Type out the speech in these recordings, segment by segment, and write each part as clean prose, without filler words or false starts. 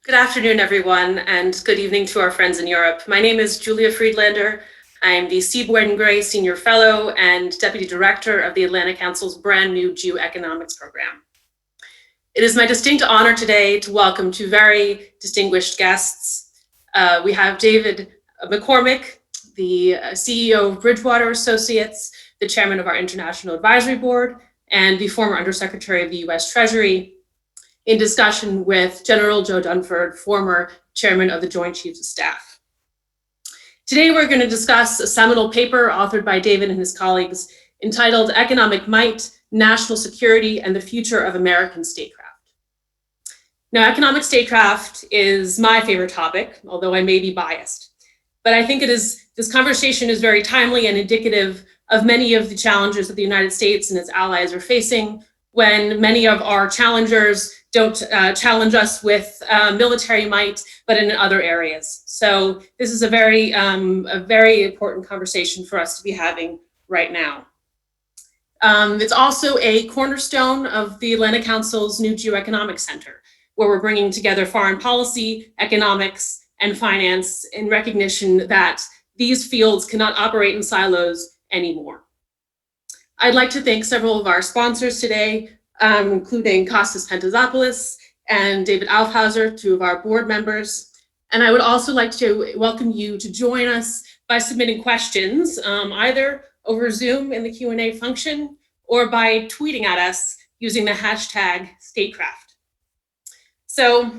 Good afternoon, everyone, and good evening to our friends in Europe. My name is Julia Friedlander. I'm the C. Boyd and Gray Senior Fellow and Deputy Director of the Atlantic Council's brand new Geoeconomics program. It is my distinct honor today to welcome two very distinguished guests. We have David McCormick, the CEO of Bridgewater Associates, the chairman of our International Advisory Board, and the former Undersecretary of the U.S. Treasury, in discussion with General Joe Dunford, former chairman of the Joint Chiefs of Staff. Today, we're going to discuss a seminal paper authored by David and his colleagues entitled Economic Might, National Security, and the Future of American Statecraft. Now, economic statecraft is my favorite topic, although I may be biased. But I think this conversation is very timely and indicative of many of the challenges that the United States and its allies are facing when many of our challengers don't challenge us with military might, but in other areas. So this is a very important conversation for us to be having right now. It's also a cornerstone of the Atlantic Council's new Geoeconomics Center, where we're bringing together foreign policy, economics, and finance in recognition that these fields cannot operate in silos anymore. I'd like to thank several of our sponsors today, including Kostas Pantazopoulos and David Aufhauser, two of our board members. And I would also like to welcome you to join us by submitting questions, either over Zoom in the Q&A function or by tweeting at us using the hashtag statecraft. So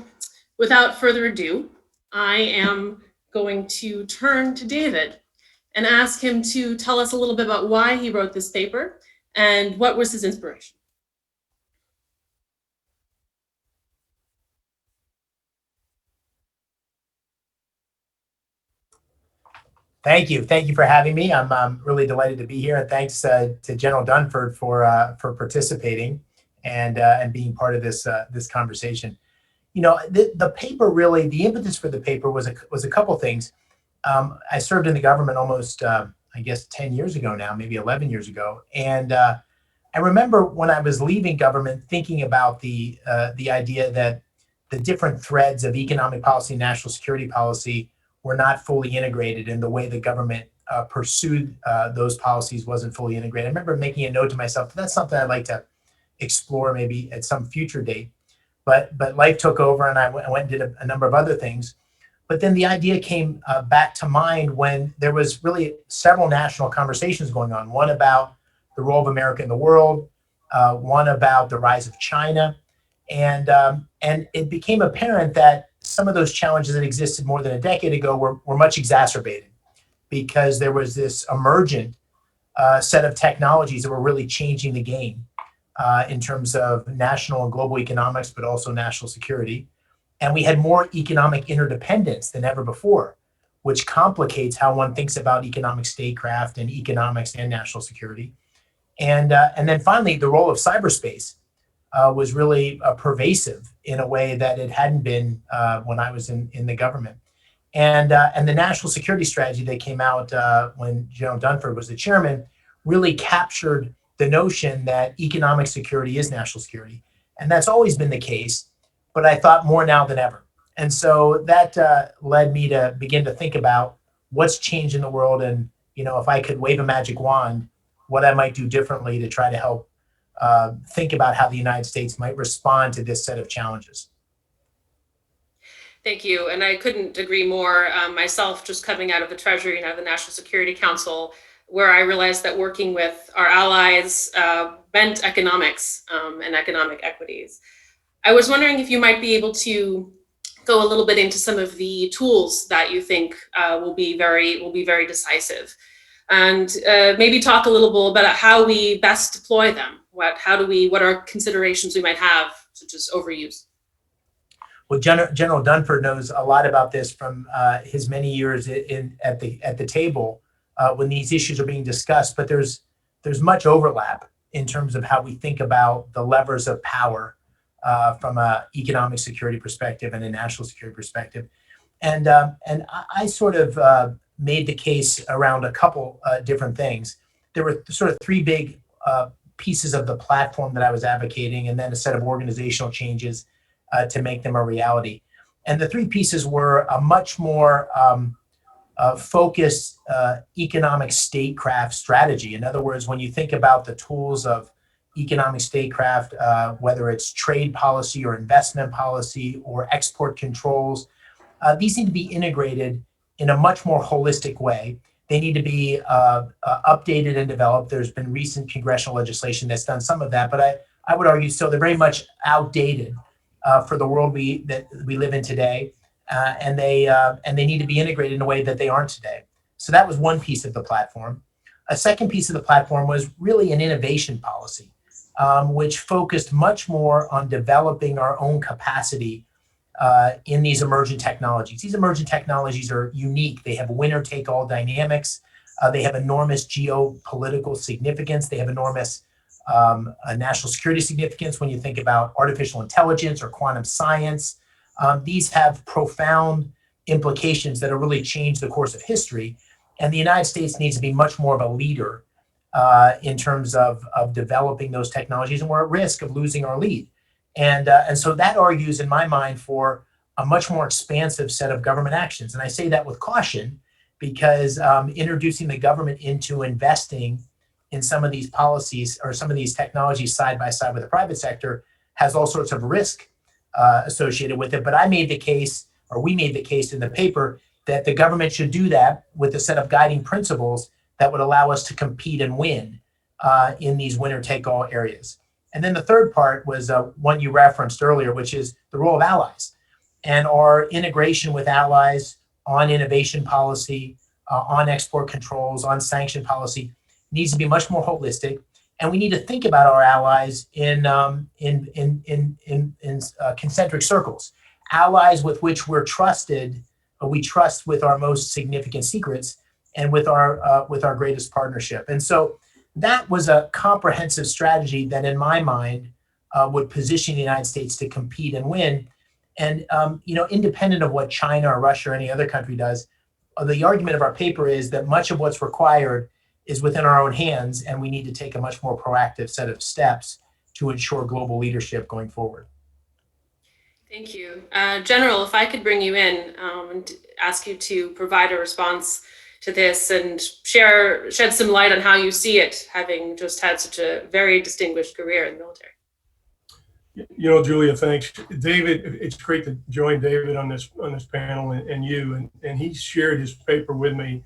without further ado, I am going to turn to David and ask him to tell us a little bit about why he wrote this paper and what was his inspiration. Thank you. Thank you for having me. I'm really delighted to be here, and thanks to General Dunford for participating and being part of this conversation. You know, the paper really, the impetus for the paper was a couple things. I served in the government almost, I guess, 10 years ago now, maybe 11 years ago, and I remember when I was leaving government thinking about the idea that the different threads of economic policy and national security policy were not fully integrated, and the way the government pursued those policies wasn't fully integrated. I remember making a note to myself, that's something I'd like to explore maybe at some future date. But life took over, and I went and did a number of other things. But then the idea came back to mind when there was really several national conversations going on. One about the role of America in the world, one about the rise of China, and it became apparent that some of those challenges that existed more than a decade ago were much exacerbated because there was this emergent set of technologies that were really changing the game in terms of national and global economics, but also national security. And we had more economic interdependence than ever before, which complicates how one thinks about economic statecraft and economics and national security. And then finally, the role of cyberspace was really pervasive in a way that it hadn't been when I was in the government. And the national security strategy that came out when General Dunford was the chairman really captured the notion that economic security is national security. And that's always been the case, but I thought more now than ever. And so that led me to begin to think about what's changed in the world, and if I could wave a magic wand, what I might do differently to try to help think about how the United States might respond to this set of challenges. Thank you. And I couldn't agree more. Myself, just coming out of the Treasury and out of the National Security Council, where I realized that working with our allies meant economics and economic equities. I was wondering if you might be able to go a little bit into some of the tools that you think will be very decisive, and maybe talk a little bit about how we best deploy them. What are considerations we might have, such as overuse? Well, General Dunford knows a lot about this from his many years at the table when these issues are being discussed. But there's much overlap in terms of how we think about the levers of power from an economic security perspective and a national security perspective. And I sort of made the case around a couple different things. There were sort of three big pieces of the platform that I was advocating, and then a set of organizational changes to make them a reality. And the three pieces were a much more focused economic statecraft strategy. In other words, when you think about the tools of economic statecraft, whether it's trade policy or investment policy or export controls, these need to be integrated in a much more holistic way. They need to be updated and developed. There's been recent congressional legislation that's done some of that, but I would argue still they're very much outdated for the world that we live in today, and they need to be integrated in a way that they aren't today. So that was one piece of the platform. A second piece of the platform was really an innovation policy, which focused much more on developing our own capacity in these emerging technologies. These emerging technologies are unique. They have winner-take-all dynamics. They have enormous geopolitical significance. They have enormous national security significance when you think about artificial intelligence or quantum science. These have profound implications that have really changed the course of history. And the United States needs to be much more of a leader in terms of developing those technologies, and we're at risk of losing our lead. And so that argues, in my mind, for a much more expansive set of government actions. And I say that with caution because introducing the government into investing in some of these policies or some of these technologies side by side with the private sector has all sorts of risk associated with it. But I made the case, or we made the case in the paper, that the government should do that with a set of guiding principles that would allow us to compete and win in these winner-take-all areas. And then the third part was one you referenced earlier, which is the role of allies and our integration with allies on innovation policy, on export controls, on sanction policy needs to be much more holistic. And we need to think about our allies in concentric circles, allies with which we're trusted, we trust with our most significant secrets and with our greatest partnership. And so that was a comprehensive strategy that, in my mind, would position the United States to compete and win. And independent of what China or Russia or any other country does, the argument of our paper is that much of what's required is within our own hands, and we need to take a much more proactive set of steps to ensure global leadership going forward. Thank you. General, if I could bring you in and ask you to provide a response to this and shed some light on how you see it, having just had such a very distinguished career in the military. Julia, thanks. David, it's great to join David on this panel and you, and he shared his paper with me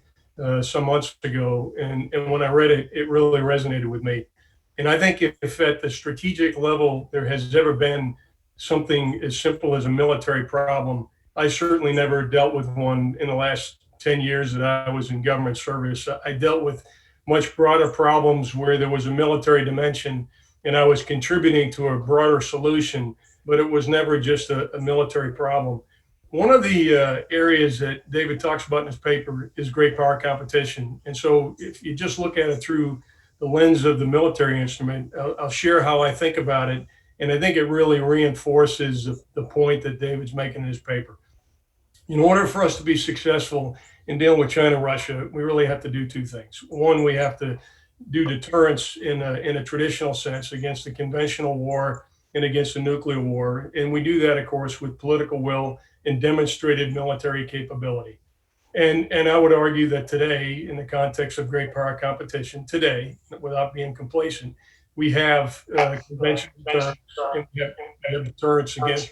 some months ago, and when I read it, it really resonated with me. And I think if at the strategic level there has ever been something as simple as a military problem, I certainly never dealt with one in the last 10 years that I was in government service. I dealt with much broader problems where there was a military dimension and I was contributing to a broader solution, but it was never just a military problem. One of the areas that David talks about in his paper is great power competition. And so if you just look at it through the lens of the military instrument, I'll share how I think about it. And I think it really reinforces the point that David's making in his paper. In order for us to be successful in dealing with China and Russia, we really have to do two things. One, we have to do deterrence in a traditional sense against the conventional war and against the nuclear war. And we do that, of course, with political will and demonstrated military capability. And I would argue that today, in the context of great power competition, today, without being complacent, we have conventional deterrence and we have deterrence against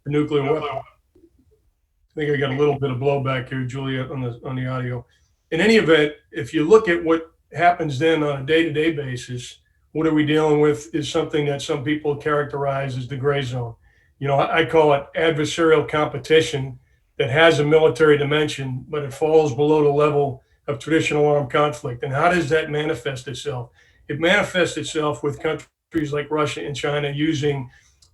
the nuclear weapon. I think I got a little bit of blowback here, Julia, on the audio. In any event, if you look at what happens then on a day-to-day basis, what are we dealing with is something that some people characterize as the gray zone. I call it adversarial competition that has a military dimension, but it falls below the level of traditional armed conflict. And how does that manifest itself? It manifests itself with countries like Russia and China using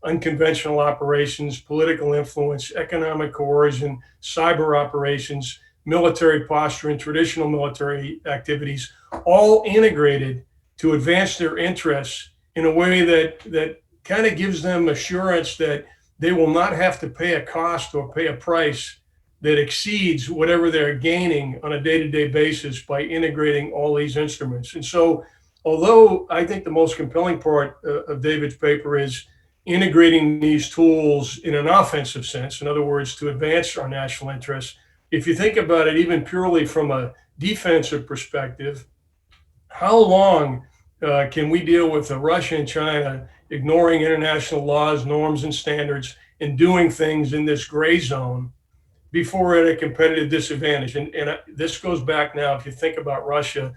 unconventional operations, political influence, economic coercion, cyber operations, military posturing, traditional military activities, all integrated to advance their interests in a way that kind of gives them assurance that they will not have to pay a cost or pay a price that exceeds whatever they're gaining on a day-to-day basis by integrating all these instruments. And so, although I think the most compelling part of David's paper is integrating these tools in an offensive sense, in other words, to advance our national interests. If you think about it, even purely from a defensive perspective, how long can we deal with Russia and China ignoring international laws, norms, and standards and doing things in this gray zone before we're at a competitive disadvantage? And this goes back now, if you think about Russia,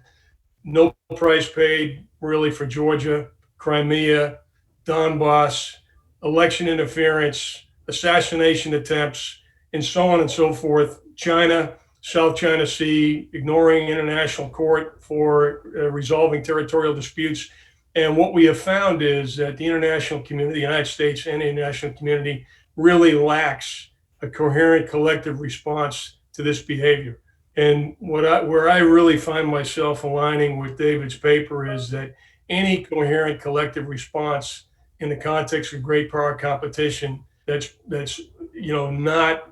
no price paid really for Georgia, Crimea, Donbass, election interference, assassination attempts, and so on and so forth. China, South China Sea, ignoring international court for resolving territorial disputes. And what we have found is that the international community, the United States and the international community, really lacks a coherent collective response to this behavior. And where I really find myself aligning with David's paper is that any coherent collective response in the context of great power competition that's not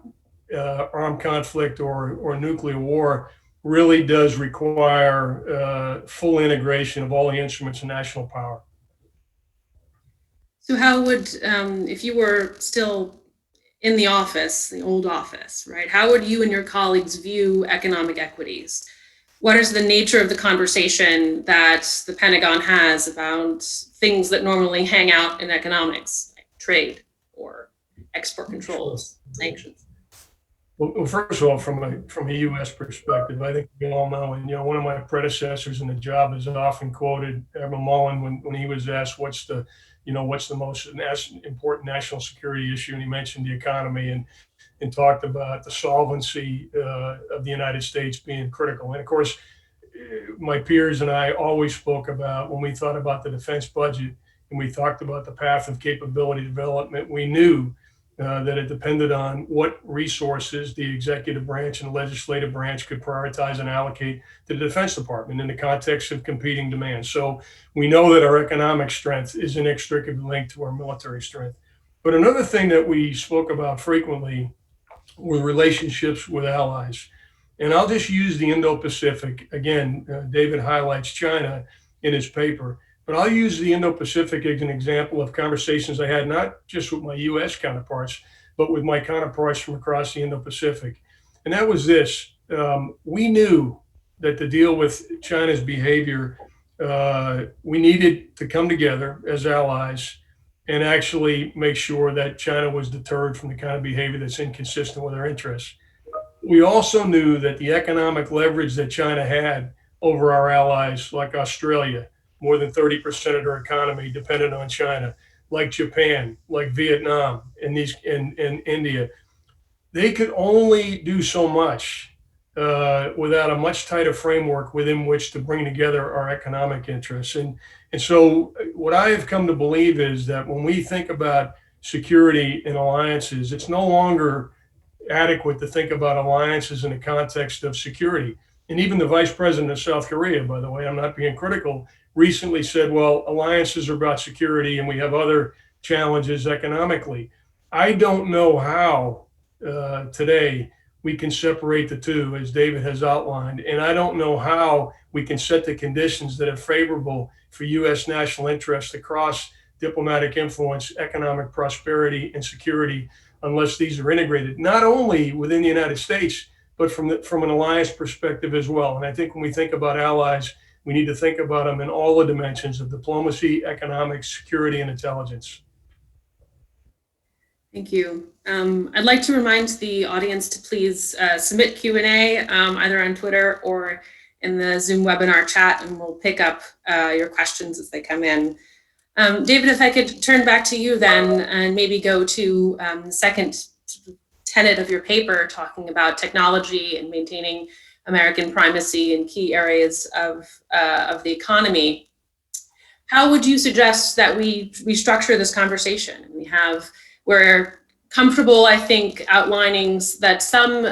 armed conflict or nuclear war really does require full integration of all the instruments of national power. So how would, if you were still in the office, the old office, right? How would you and your colleagues view economic equities? What is the nature of the conversation that the Pentagon has about things that normally hang out in economics, like trade or export controls, sanctions? Well, first of all, from a U.S. perspective, I think we all know, and one of my predecessors in the job is often quoted, Admiral Mullen, when he was asked what's the most important national security issue, and he mentioned the economy and talked about the solvency of the United States being critical. And of course, my peers and I always spoke about, when we thought about the defense budget and we talked about the path of capability development, we knew that it depended on what resources the executive branch and the legislative branch could prioritize and allocate to the Defense Department in the context of competing demands. So we know that our economic strength is inextricably linked to our military strength. But another thing that we spoke about frequently were relationships with allies. And I'll just use the Indo-Pacific. Again, David highlights China in his paper. But I'll use the Indo-Pacific as an example of conversations I had, not just with my U.S. counterparts, but with my counterparts from across the Indo-Pacific. And that was this. We knew that to deal with China's behavior, we needed to come together as allies and actually make sure that China was deterred from the kind of behavior that's inconsistent with our interests. We also knew that the economic leverage that China had over our allies, like Australia, more than 30% of their economy depended on China, like Japan, like Vietnam, and India. They could only do so much without a much tighter framework within which to bring together our economic interests. And so what I have come to believe is that when we think about security and alliances, it's no longer adequate to think about alliances in the context of security. And even the vice president of South Korea, by the way, I'm not being critical, recently said, well, alliances are about security and we have other challenges economically. I don't know how today we can separate the two, as David has outlined, and I don't know how we can set the conditions that are favorable for U.S. national interests across diplomatic influence, economic prosperity, and security unless these are integrated, not only within the United States, but from an alliance perspective as well. And I think when we think about allies, we need to think about them in all the dimensions of diplomacy, economics, security, and intelligence. Thank you. I'd like to remind the audience to please submit Q&A either on Twitter or in the Zoom webinar chat, and we'll pick up your questions as they come in. David, if I could turn back to you then and maybe go to the second tenet of your paper, talking about technology and maintaining American primacy in key areas of the economy. How would you suggest that we structure this conversation? We're comfortable, I think, outlining that some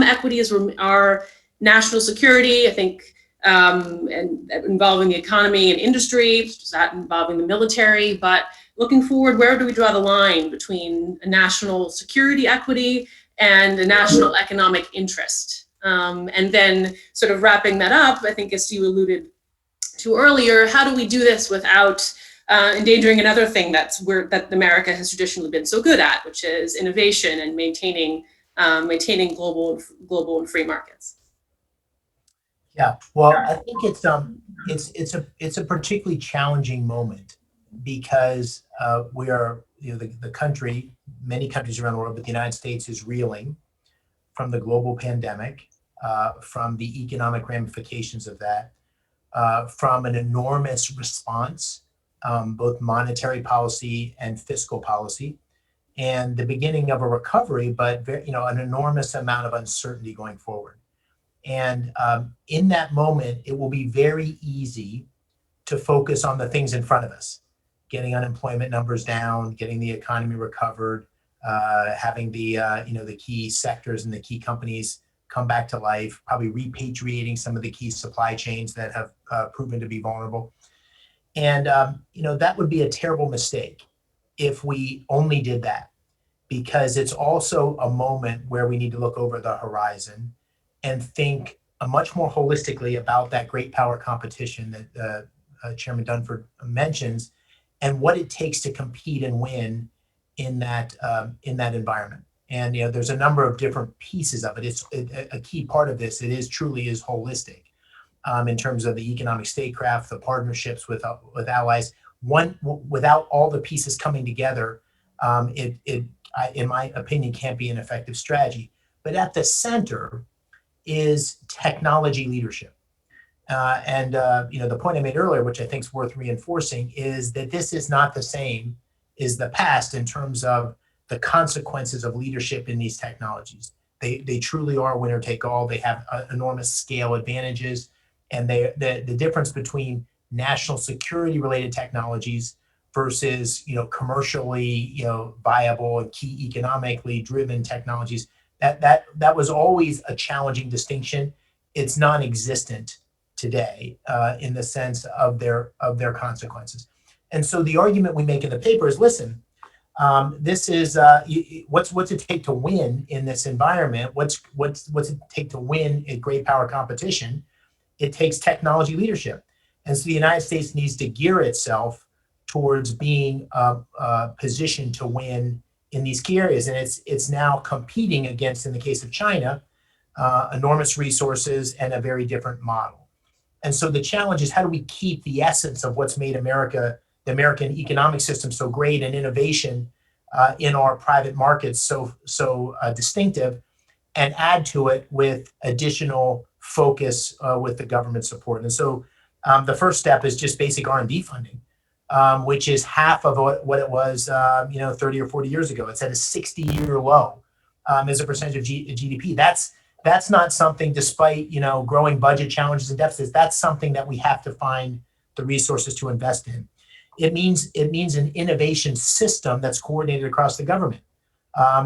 equities are national security, I think, and involving the economy and industry, not involving the military. But looking forward, where do we draw the line between a national security equity and a national economic interest? And then sort of wrapping that up, I think as you alluded to earlier, how do we do this without endangering another thing that America has traditionally been so good at, which is innovation and maintaining global and free markets. Yeah, well, I think it's a particularly challenging moment because we are, the country, many countries around the world, but the United States is reeling from the global pandemic, from the economic ramifications of that, from an enormous response, both monetary policy and fiscal policy, and the beginning of a recovery, but an enormous amount of uncertainty going forward. And in that moment, it will be very easy to focus on the things in front of us, getting unemployment numbers down, getting the economy recovered, having the key sectors and the key companies come back to life, probably repatriating some of the key supply chains that have proven to be vulnerable. And that would be a terrible mistake if we only did that, because it's also a moment where we need to look over the horizon and think much more holistically about that great power competition that Chairman Dunford mentions, and what it takes to compete and win in that environment. And there's a number of different pieces of it. It's a key part of this. It truly is holistic in terms of the economic statecraft, the partnerships with allies. Without all the pieces coming together, in my opinion, can't be an effective strategy. But at the center is technology leadership. The point I made earlier, which I think is worth reinforcing, is that this is not the same as the past in terms of the consequences of leadership in these technologies. They truly are winner take all. They have enormous scale advantages, and the difference between national security related technologies versus commercially viable and key economically driven technologies, that was always a challenging distinction. It's non-existent today in the sense of their consequences. And so the argument we make in the paper is, listen, this is what's it take to win in this environment? What's it take to win a great power competition? It takes technology leadership. And so the United States needs to gear itself towards being positioned to win in these key areas. And it's now competing against, in the case of China, enormous resources and a very different model. And so the challenge is, how do we keep the essence of what's made America, the American economic system, so great, and innovation in our private markets so distinctive, and add to it with additional focus with the government support. And so the first step is just basic R&D funding, which is half of what it was 30 or 40 years ago. It's at a 60-year low as a percentage of GDP. That's not something, despite growing budget challenges and deficits, that's something that we have to find the resources to invest in. It means an innovation system that's coordinated across the government.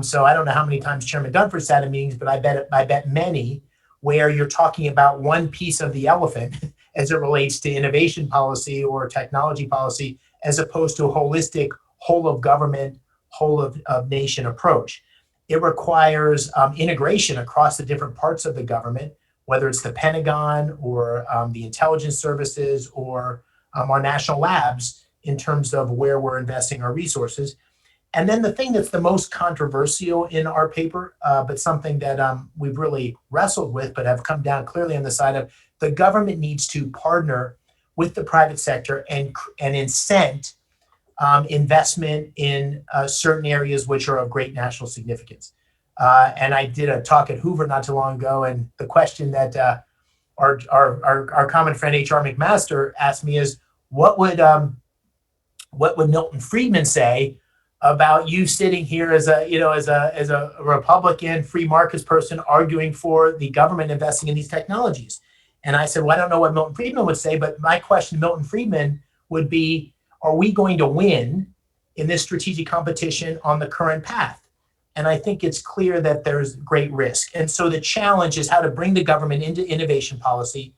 So I don't know how many times Chairman Dunford sat in meetings, but I bet many, where you're talking about one piece of the elephant as it relates to innovation policy or technology policy, as opposed to a holistic, whole of government, whole of nation approach. It requires integration across the different parts of the government, whether it's the Pentagon or the intelligence services or our national labs, in terms of where we're investing our resources. And then the thing that's the most controversial in our paper, but something that we've really wrestled with, but have come down clearly on the side of, the government needs to partner with the private sector and incent investment in certain areas which are of great national significance. And I did a talk at Hoover not too long ago, and the question that our common friend H.R. McMaster asked me is, what would Milton Friedman say about you sitting here as a Republican free markets person arguing for the government investing in these technologies? And I said, well, I don't know what Milton Friedman would say, but my question to Milton Friedman would be, are we going to win in this strategic competition on the current path? And I think it's clear that there's great risk. And so the challenge is how to bring the government into innovation policy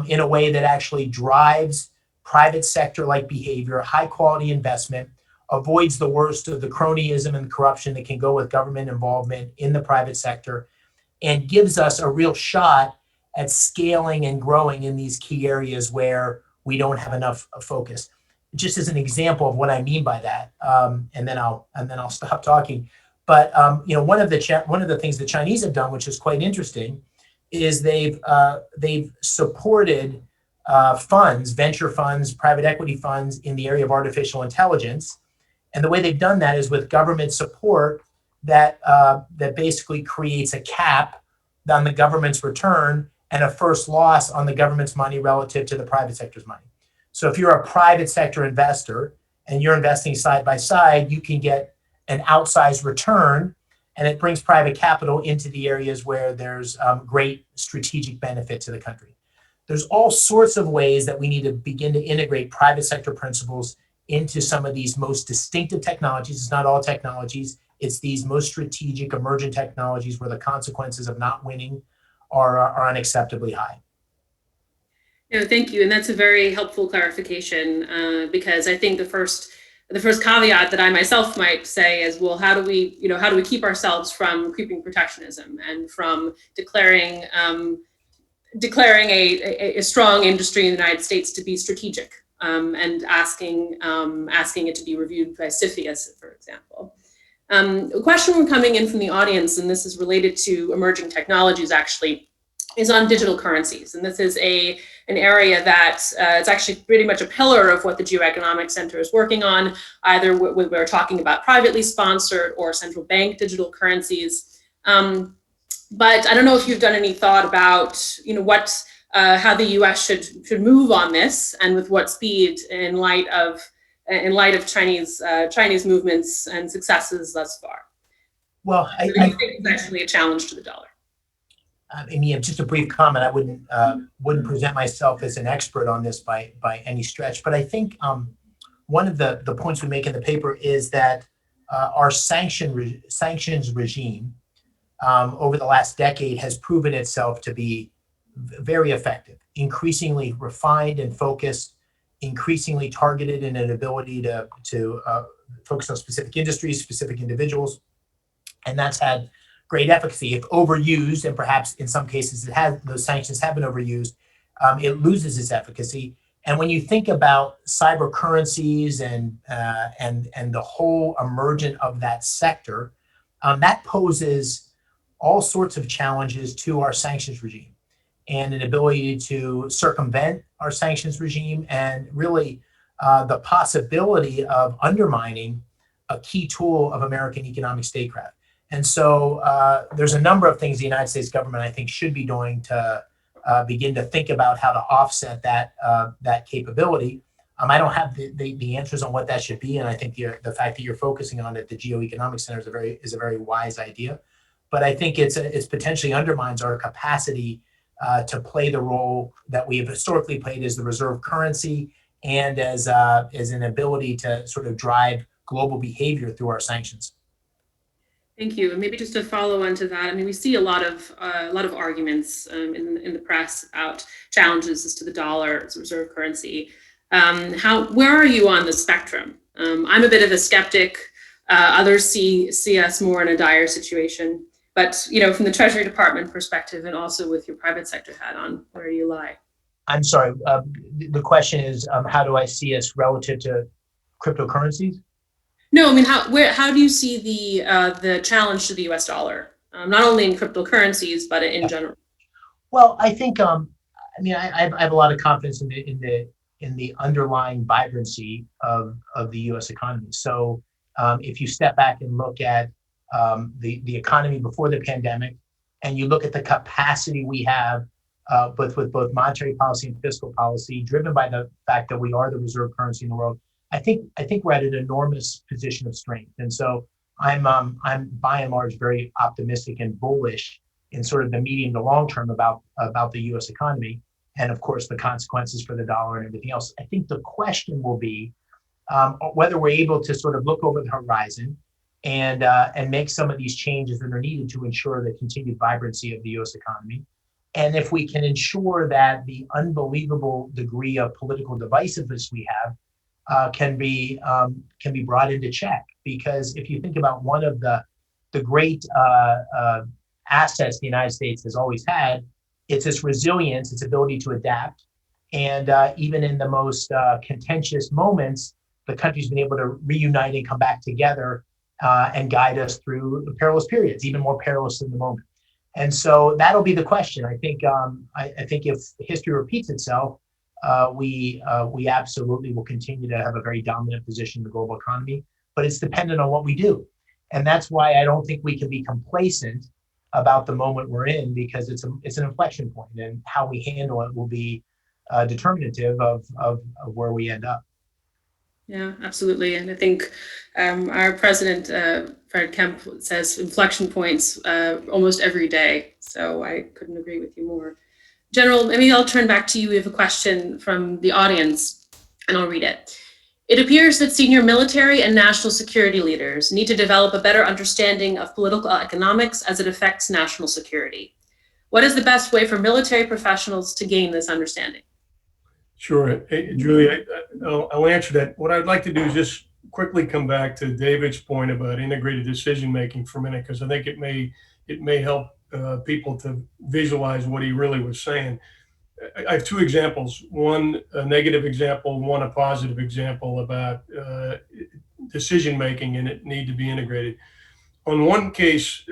in a way that actually drives private sector-like behavior, high quality investment, avoids the worst of the cronyism and corruption that can go with government involvement in the private sector, and gives us a real shot at scaling and growing in these key areas where we don't have enough focus. just as an example of what I mean by that, and then I'll stop talking. But one of the things the Chinese have done, which is quite interesting, is they've supported funds, venture funds, private equity funds in the area of artificial intelligence, and the way they've done that is with government support that basically creates a cap on the government's return and a first loss on the government's money relative to the private sector's money. So if you're a private sector investor and you're investing side by side, you can get an outsized return, and it brings private capital into the areas where there's great strategic benefit to the country. There's all sorts of ways that we need to begin to integrate private sector principles into some of these most distinctive technologies. It's not all technologies. It's these most strategic emergent technologies where the consequences of not winning are unacceptably high. No, thank you, and that's a very helpful clarification because I think the first caveat that I myself might say is, well, how do we keep ourselves from creeping protectionism and from declaring a strong industry in the United States to be strategic and asking it to be reviewed by CFIUS, for example. A question coming in from the audience, and this is related to emerging technologies actually, is on digital currencies. And this is an area that it's actually pretty much a pillar of what the Geoeconomic Center is working on, either we're talking about privately sponsored or central bank digital currencies. But I don't know if you've done any thought about, how the U.S. should move on this, and with what speed in light of Chinese movements and successes thus far. Well, I think it's actually a challenge to the dollar. Just a brief comment. I wouldn't present myself as an expert on this by any stretch, but I think one of the points we make in the paper is that our sanctions regime over the last decade has proven itself to be very effective, increasingly refined and focused, increasingly targeted in an ability to focus on specific industries, specific individuals, and that's had great efficacy. If overused, and perhaps in some cases those sanctions have been overused, it loses its efficacy. And when you think about cyber currencies and the whole emergent of that sector, that poses all sorts of challenges to our sanctions regime and an ability to circumvent our sanctions regime, and really the possibility of undermining a key tool of American economic statecraft. And so there's a number of things the United States government, I think, should be doing to begin to think about how to offset that capability. I don't have the answers on what that should be, and I think the fact that you're focusing on it at the Geoeconomic Center is a very wise idea. But I think it's potentially undermines our capacity to play the role that we have historically played as the reserve currency and as an ability to sort of drive global behavior through our sanctions. Thank you. And maybe just to follow on to that, I mean, we see a lot of arguments in the press about challenges as to the dollar as a reserve currency. Where are you on the spectrum? I'm a bit of a skeptic. Others see us more in a dire situation. But from the Treasury Department perspective, and also with your private sector hat on, where do you lie? I'm sorry. The question is, how do I see us relative to cryptocurrencies? No, I mean, how do you see the challenge to the U.S. dollar, not only in cryptocurrencies but in general? Well, I think I have a lot of confidence in the underlying vibrancy of the U.S. economy. So if you step back and look at the economy before the pandemic, and you look at the capacity we have with both monetary policy and fiscal policy, driven by the fact that we are the reserve currency in the world, I think we're at an enormous position of strength. And so I'm by and large very optimistic and bullish in sort of the medium to long term about the U.S. economy, and of course the consequences for the dollar and everything else. I think the question will be whether we're able to sort of look over the horizon and make some of these changes that are needed to ensure the continued vibrancy of the U.S. economy. And if we can ensure that the unbelievable degree of political divisiveness we have can be brought into check. Because if you think about one of the great assets the United States has always had, it's its resilience, its ability to adapt, And even in the most contentious moments, the country's been able to reunite and come back together and guide us through the perilous periods, even more perilous in the moment. And so that'll be the question. I think if history repeats itself, we absolutely will continue to have a very dominant position in the global economy, but it's dependent on what we do. And that's why I don't think we can be complacent about the moment we're in, because it's an inflection point, and how we handle it will be determinative of where we end up. Yeah, absolutely. And I think our president, Fred Kemp, says inflection points almost every day. So I couldn't agree with you more. General, maybe I'll turn back to you. We have a question from the audience, and I'll read it. It appears that senior military and national security leaders need to develop a better understanding of political economics as it affects national security. What is the best way for military professionals to gain this understanding? Sure. Hey, Julie, I'll answer that. What I'd like to do is just quickly come back to David's point about integrated decision making for a minute, because I think it may help people to visualize what he really was saying. I have two examples, one a negative example, one a positive example about decision making and it need to be integrated. On one case,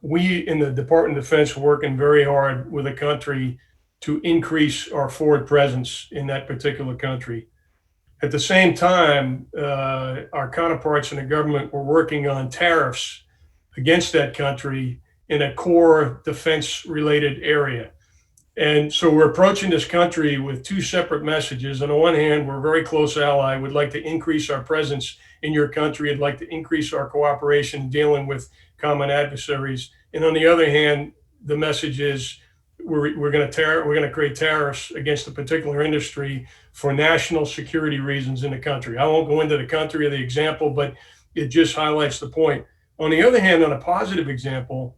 we in the Department of Defense are working very hard with a country to increase our forward presence in that particular country. At the same time, our counterparts in the government were working on tariffs against that country in a core defense-related area. And so we're approaching this country with two separate messages. On the one hand, we're a very close ally, would like to increase our presence in your country, would like to increase our cooperation dealing with common adversaries. And on the other hand, the message is, we're going to create tariffs against a particular industry for national security reasons in the country. I won't go into the country or the example, but it just highlights the point. On the other hand, on a positive example,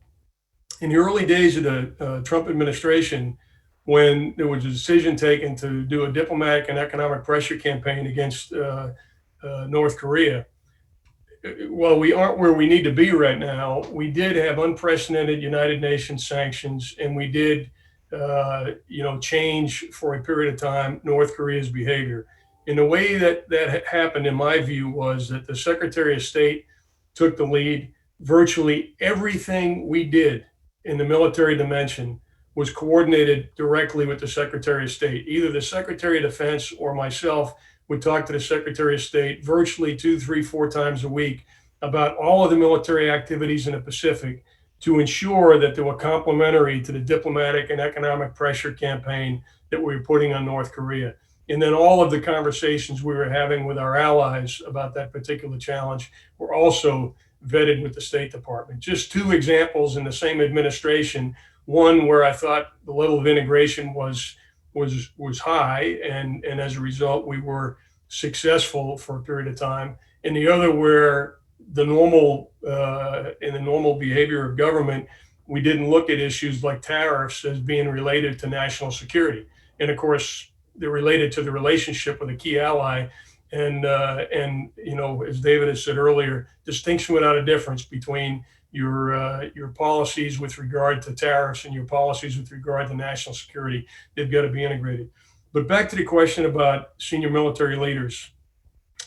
in the early days of the Trump administration, when there was a decision taken to do a diplomatic and economic pressure campaign against North Korea, while we aren't where we need to be right now, we did have unprecedented United Nations sanctions, and we did, change for a period of time North Korea's behavior. And the way that happened, in my view, was that the Secretary of State took the lead. Virtually everything we did in the military dimension was coordinated directly with the Secretary of State. Either the Secretary of Defense or myself would talk to the Secretary of State virtually 2, 3, 4 times a week about all of the military activities in the Pacific to ensure that they were complementary to the diplomatic and economic pressure campaign that we were putting on North Korea. And then all of the conversations we were having with our allies about that particular challenge were also vetted with the State Department. Just two examples in the same administration, one where I thought the level of integration was high, and as a result we were successful for a period of time, and the other where the normal in the normal behavior of government, we didn't look at issues like tariffs as being related to national security, and of course they're related to the relationship with a key ally, and as David has said earlier, distinction without a difference between your policies with regard to tariffs and your policies with regard to national security. They've got to be integrated. But back to the question about senior military leaders.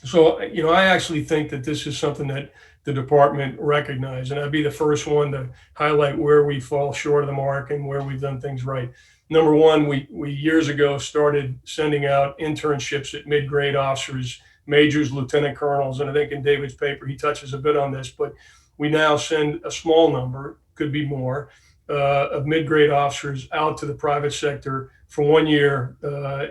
So, I actually think that this is something that the department recognized, and I'd be the first one to highlight where we fall short of the mark and where we've done things right. Number one, we years ago started sending out internships at mid-grade officers, majors, lieutenant colonels, and I think in David's paper he touches a bit on this, but we now send a small number, could be more, of mid-grade officers out to the private sector for 1 year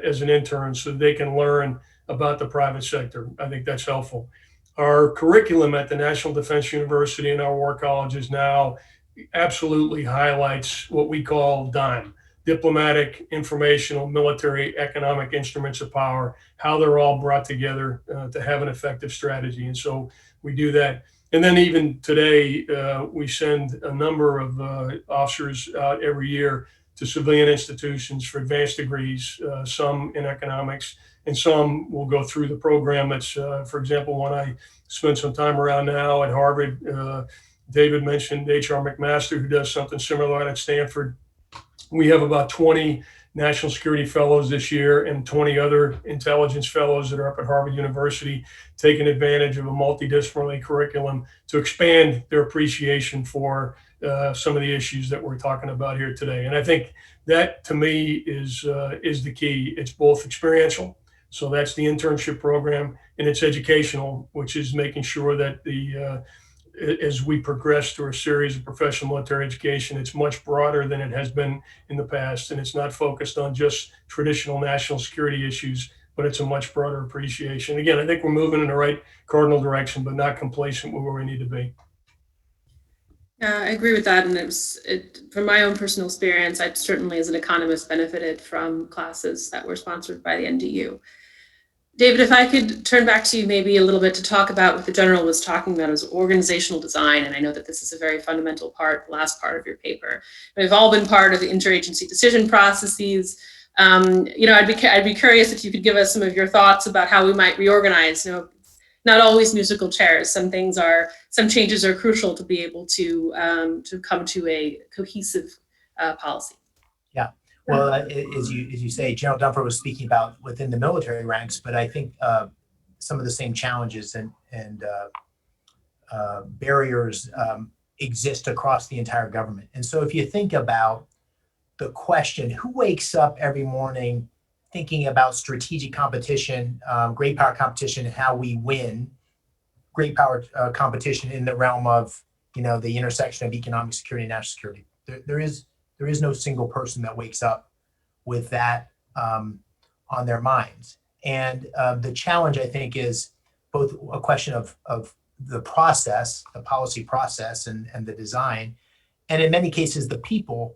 as an intern so they can learn about the private sector. I think that's helpful. Our curriculum at the National Defense University and our war colleges now absolutely highlights what we call DIME, diplomatic, informational, military, economic instruments of power, how they're all brought together to have an effective strategy. And so we do that. And then even today, we send a number of officers out every year to civilian institutions for advanced degrees, some in economics, and some will go through the program. That's, for example, when I spend some time around now at Harvard, David mentioned H.R. McMaster, who does something similar at Stanford. We have about 20 national security fellows this year and 20 other intelligence fellows that are up at Harvard University, taking advantage of a multidisciplinary curriculum to expand their appreciation for some of the issues that we're talking about here today. And I think that, to me, is the key. It's both experiential, so that's the internship program, and it's educational, which is making sure that as we progress through a series of professional military education, it's much broader than it has been in the past, and it's not focused on just traditional national security issues, but it's a much broader appreciation. Again, I think we're moving in the right cardinal direction, but not complacent with where we need to be. I agree with that, and from my own personal experience, I certainly, as an economist, benefited from classes that were sponsored by the NDU. David, if I could turn back to you maybe a little bit to talk about what the general was talking about as organizational design, and I know that this is a very fundamental part, last part of your paper. We've all been part of the interagency decision processes. I'd be curious if you could give us some of your thoughts about how we might reorganize. Not always musical chairs. Some changes are crucial to be able to come to a cohesive policy. Yeah. Well, as you say, General Dunford was speaking about within the military ranks, but I think some of the same challenges and barriers exist across the entire government. And so if you think about the question, who wakes up every morning thinking about strategic competition, great power competition, and how we win great power competition in the realm of, the intersection of economic security and national security? There is no single person that wakes up with that on their minds. And the challenge, I think, is both a question of the process, the policy process and the design, and in many cases, the people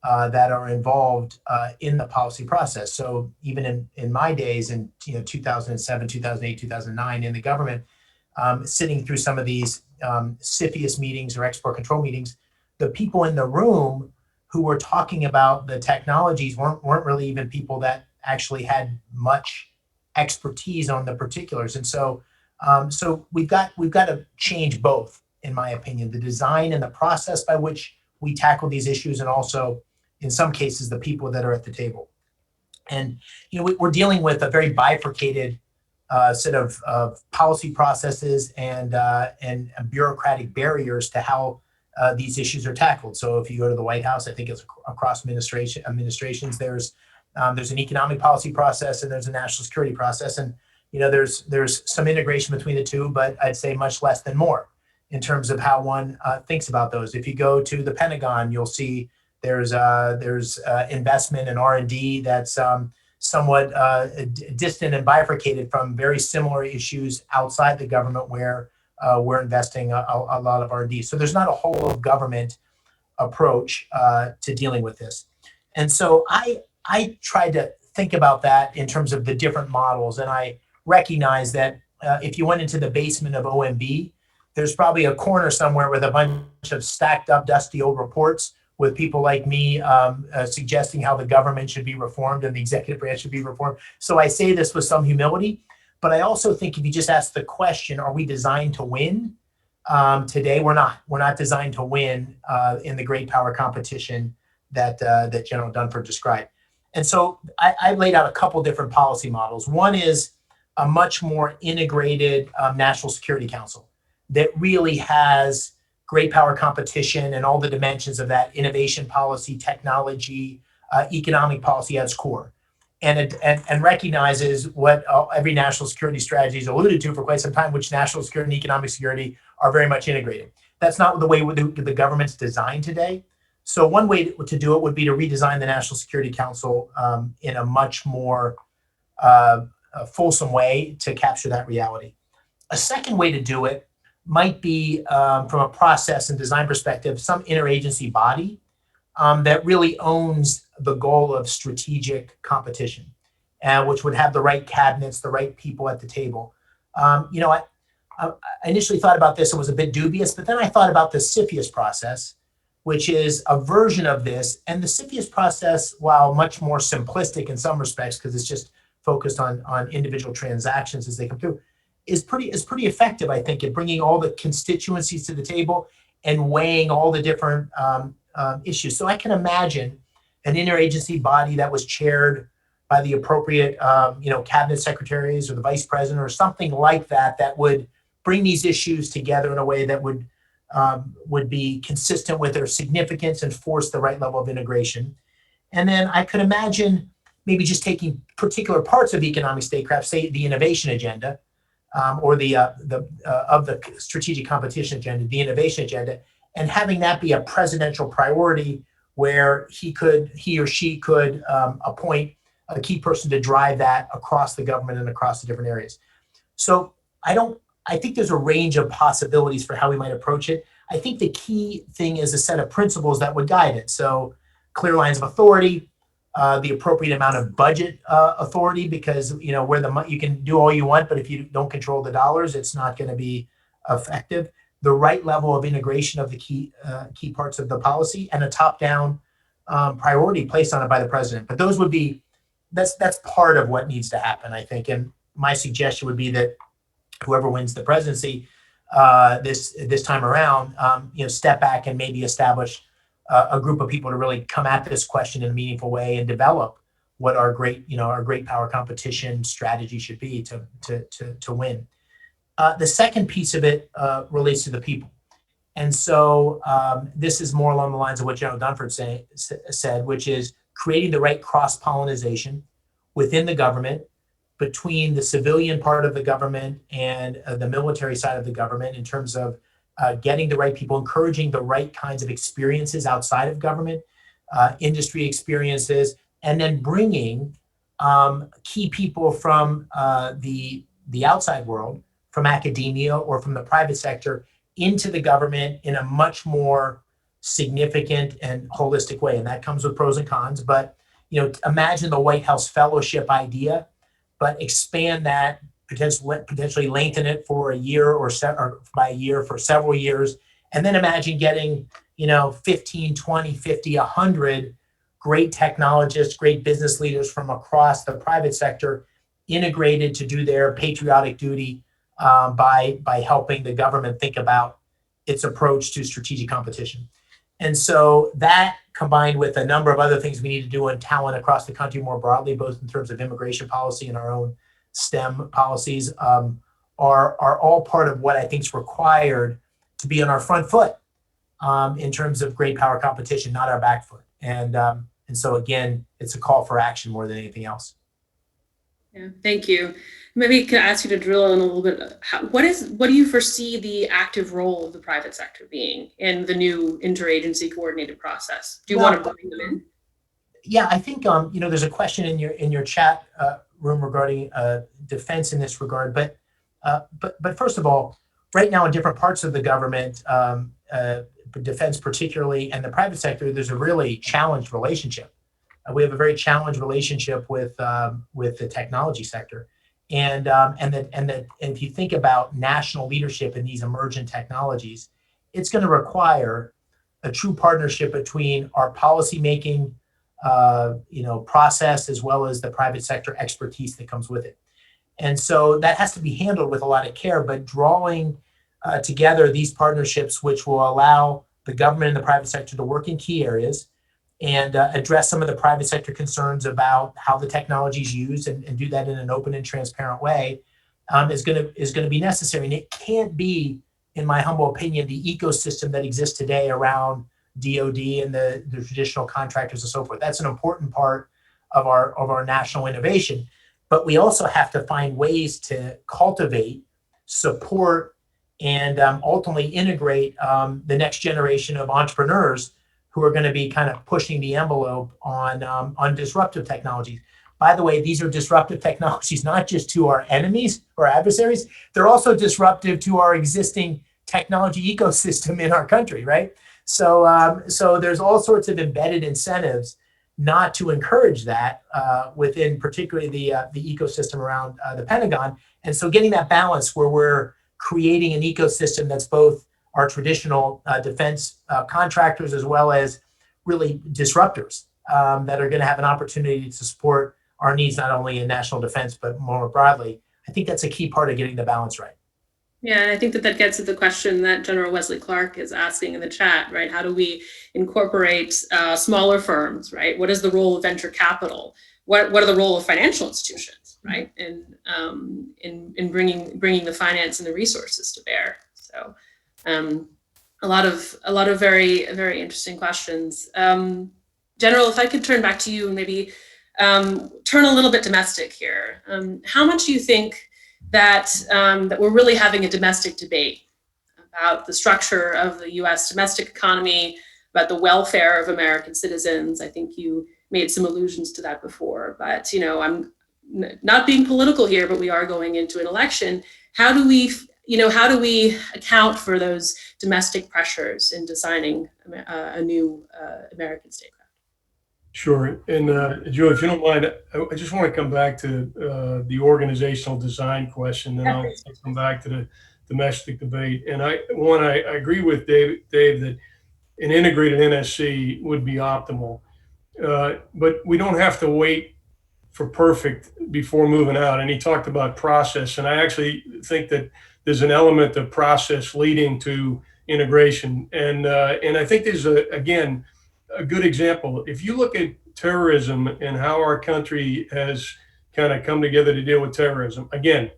that are involved in the policy process. So even in my days in 2007, 2008, 2009 in the government, sitting through some of these CFIUS meetings or export control meetings, the people in the room who were talking about the technologies weren't really even people that actually had much expertise on the particulars. And so we've got to change both, in my opinion, the design and the process by which we tackle these issues, and also in some cases the people that are at the table. And we're dealing with a very bifurcated set of policy processes and bureaucratic barriers to how these issues are tackled. So if you go to the White House, I think it's across administrations, there's an economic policy process and there's a national security process, and there's some integration between the two, but I'd say much less than more in terms of how one thinks about those. If you go to the Pentagon, you'll see there's investment in R&D that's somewhat distant and bifurcated from very similar issues outside the government where we're investing a lot of R&D. So there's not a whole of government approach to dealing with this. And so I tried to think about that in terms of the different models, and I recognize that if you went into the basement of OMB, there's probably a corner somewhere with a bunch of stacked up dusty old reports with people like me suggesting how the government should be reformed and the executive branch should be reformed. So I say this with some humility, but I also think if you just ask the question, are we designed to win? Today, we're not. We're not designed to win in the great power competition that General Dunford described. And so I laid out a couple different policy models. One is a much more integrated National Security Council that really has great power competition and all the dimensions of that: innovation policy, technology, economic policy at its core, and recognizes what every national security strategy has alluded to for quite some time, which national security and economic security are very much integrated. That's not the way the government's designed today. So one way to do it would be to redesign the National Security Council in a much more fulsome way to capture that reality. A second way to do it might be, from a process and design perspective, some interagency body that really owns the goal of strategic competition, which would have the right cabinets, the right people at the table. I initially thought about this and was a bit dubious, but then I thought about the CFIUS process, which is a version of this. And the CFIUS process, while much more simplistic in some respects, because it's just focused on individual transactions as they come through, is pretty effective, I think, at bringing all the constituencies to the table and weighing all the different issues. So I can imagine an interagency body that was chaired by the appropriate, cabinet secretaries or the vice president or something like that, that would bring these issues together in a way that would be consistent with their significance and force the right level of integration. And then I could imagine maybe just taking particular parts of economic statecraft, say the innovation agenda, or the strategic competition agenda, the innovation agenda, and having that be a presidential priority where he or she could appoint a key person to drive that across the government and across the different areas. So I think there's a range of possibilities for how we might approach it. I think the key thing is a set of principles that would guide it. So clear lines of authority, the appropriate amount of budget authority, because where you can do all you want, but if you don't control the dollars, it's not going to be effective. The right level of integration of the key parts of the policy, and a top-down priority placed on it by the president. But that's part of what needs to happen, I think. And my suggestion would be that whoever wins the presidency this time around, step back and maybe establish a group of people to really come at this question in a meaningful way and develop what our great power competition strategy should be to win. The second piece of it relates to the people. And so this is more along the lines of what General Dunford said, which is creating the right cross-pollination within the government, between the civilian part of the government and the military side of the government, in terms of getting the right people, encouraging the right kinds of experiences outside of government, industry experiences, and then bringing key people from the outside world, from academia or from the private sector, into the government in a much more significant and holistic way. And that comes with pros and cons. But imagine the White House fellowship idea, but expand that, potentially lengthen it for a year or by a year for several years. And then imagine getting 15, 20, 50, 100 great technologists, great business leaders from across the private sector integrated to do their patriotic duty by helping the government think about its approach to strategic competition. And so that, combined with a number of other things we need to do on talent across the country more broadly, both in terms of immigration policy and our own STEM policies, are all part of what I think is required to be on our front foot in terms of great power competition, not our back foot. And so again, it's a call for action more than anything else. Yeah, thank you. Maybe I could ask you to drill in a little bit. What do you foresee the active role of the private sector being in the new interagency coordinated process? Do you want to bring them in? Yeah, I think there's a question in your chat room regarding defense in this regard. But first of all, right now in different parts of the government, defense particularly, and the private sector, there's a really challenged relationship. We have a very challenged relationship with the technology sector, and if you think about national leadership in these emergent technologies, it's going to require a true partnership between our policymaking process as well as the private sector expertise that comes with it. And so that has to be handled with a lot of care, but drawing together these partnerships, which will allow the government and the private sector to work in key areas and address some of the private sector concerns about how the technology is used, and do that in an open and transparent way, is going to be necessary. And it can't be, in my humble opinion, the ecosystem that exists today around DoD and the traditional contractors and so forth. That's an important part of our national innovation. But we also have to find ways to cultivate, support, and ultimately integrate the next generation of entrepreneurs who are going to be kind of pushing the envelope on disruptive technologies. By the way, these are disruptive technologies not just to our enemies or adversaries, they're also disruptive to our existing technology ecosystem in our country, right? So there's all sorts of embedded incentives not to encourage that within particularly the ecosystem around the Pentagon. And so getting that balance where we're creating an ecosystem that's both our traditional defense contractors as well as really disruptors that are going to have an opportunity to support our needs, not only in national defense, but more broadly. I think that's a key part of getting the balance right. Yeah, and I think that that gets at the question that General Wesley Clark is asking in the chat, right? How do we incorporate smaller firms, right? What is the role of venture capital? What are the role of financial institutions, right? In bringing the finance and the resources to bear. So, a lot of very interesting questions. General, if I could turn back to you and maybe turn a little bit domestic here. How much do you think that we're really having a domestic debate about the structure of the U.S. domestic economy, about the welfare of American citizens? I think you made some allusions to that before, but I'm not being political here, but we are going into an election. How do we account for those domestic pressures in designing a new American statecraft? Sure. And Joe, if you don't mind, I just want to come back to the organizational design question, then I'll come back to the domestic debate. And I agree with Dave that an integrated NSC would be optimal, but we don't have to wait for perfect before moving out. And he talked about process, and I actually think that there's an element of process leading to integration. And I think there's again a good example. If you look at terrorism and how our country has kind of come together to deal with terrorism, again,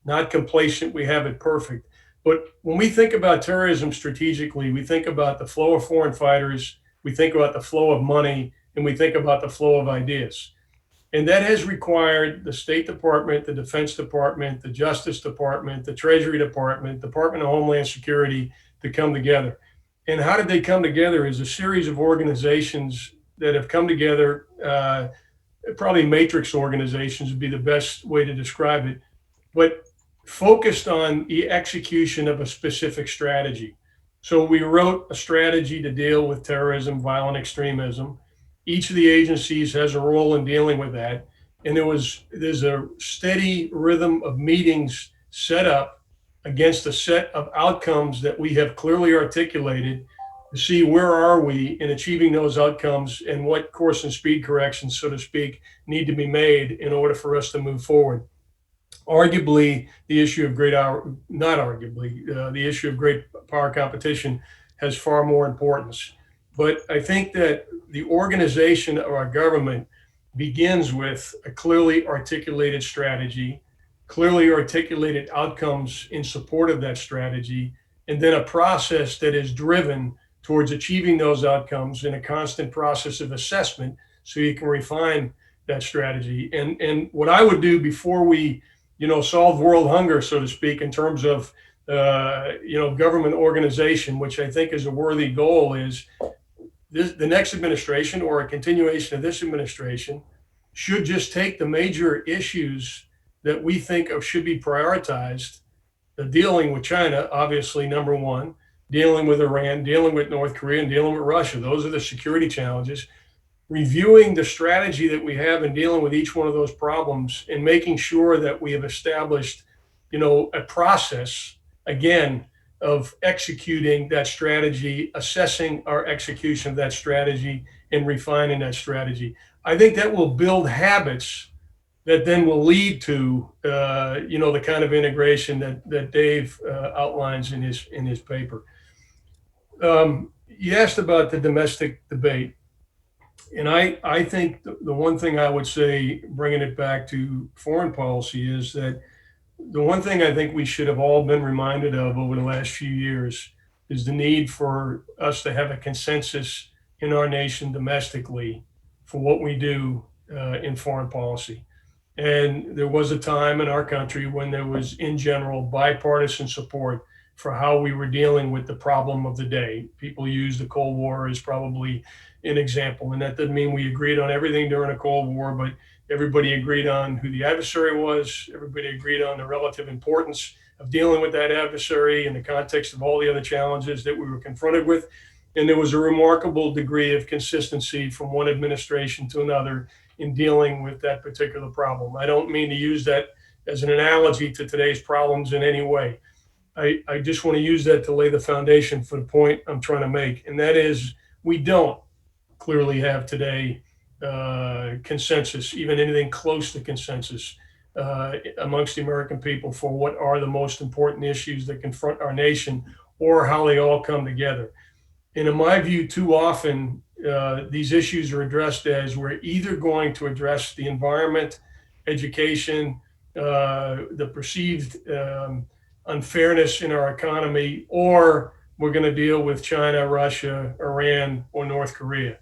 not complacent, we have it perfect. But when we think about terrorism strategically, we think about the flow of foreign fighters, we think about the flow of money, and we think about the flow of ideas. And that has required the State Department, the Defense Department, the Justice Department, the Treasury Department, Department of Homeland Security to come together. And how did they come together? Is a series of organizations that have come together, probably matrix organizations would be the best way to describe it, but focused on the execution of a specific strategy. So we wrote a strategy to deal with terrorism, violent extremism. Each of the agencies has a role in dealing with that. And there's a steady rhythm of meetings set up against a set of outcomes that we have clearly articulated to see where are we in achieving those outcomes and what course and speed corrections, so to speak, need to be made in order for us to move forward. Arguably, the issue of the issue of great power competition has far more importance. But I think that the organization of our government begins with a clearly articulated strategy, clearly articulated outcomes in support of that strategy, and then a process that is driven towards achieving those outcomes in a constant process of assessment so you can refine that strategy. And what I would do before we solve world hunger, so to speak, in terms of government organization, which I think is a worthy goal, is the next administration or a continuation of this administration should just take the major issues that we think of should be prioritized, dealing with China, obviously, number one, dealing with Iran, dealing with North Korea, and dealing with Russia. Those are the security challenges. Reviewing the strategy that we have in dealing with each one of those problems and making sure that we have established, a process, again, of executing that strategy, assessing our execution of that strategy, and refining that strategy. I think that will build habits that then will lead to, the kind of integration that Dave outlines in his paper. You asked about the domestic debate. And I think the one thing I would say, bringing it back to foreign policy, is that the one thing I think we should have all been reminded of over the last few years is the need for us to have a consensus in our nation domestically for what we do in foreign policy. And there was a time in our country when there was, in general, bipartisan support for how we were dealing with the problem of the day. People use the Cold War as probably an example. And that doesn't mean we agreed on everything during the Cold War, but everybody agreed on who the adversary was. Everybody agreed on the relative importance of dealing with that adversary in the context of all the other challenges that we were confronted with. And there was a remarkable degree of consistency from one administration to another in dealing with that particular problem. I don't mean to use that as an analogy to today's problems in any way. I just want to use that to lay the foundation for the point I'm trying to make. And that is, we don't clearly have today consensus, even anything close to consensus amongst the American people for what are the most important issues that confront our nation, or how they all come together. And in my view, too often, these issues are addressed as we're either going to address the environment, education, the perceived unfairness in our economy, or we're going to deal with China, Russia, Iran, or North Korea.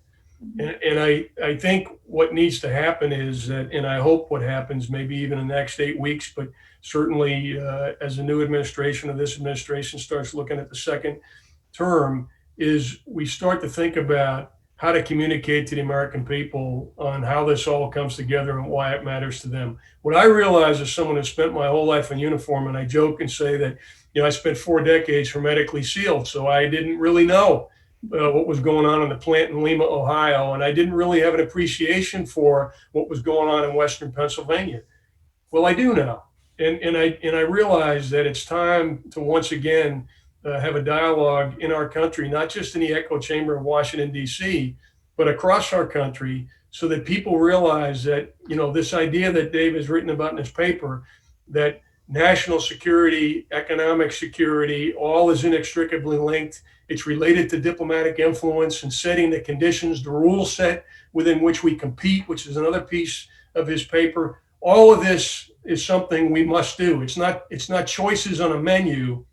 And I think what needs to happen is that, and I hope what happens maybe even in the next 8 weeks, but certainly as the new administration of this administration starts looking at the second term, is we start to think about how to communicate to the American people on how this all comes together and why it matters to them. What I realize as someone who spent my whole life in uniform, and I joke and say that, I spent 4 decades hermetically sealed, so I didn't really know what was going on in the plant in Lima, Ohio, and I didn't really have an appreciation for what was going on in Western Pennsylvania. Well, I do now, and I realize that it's time to once again have a dialogue in our country, not just in the echo chamber of Washington, D.C., but across our country, so that people realize that, this idea that Dave has written about in his paper, that national security, economic security, all is inextricably linked. It's related to diplomatic influence and setting the conditions, the rule set within which we compete, which is another piece of his paper. All of this is something we must do. It's not choices on a menu.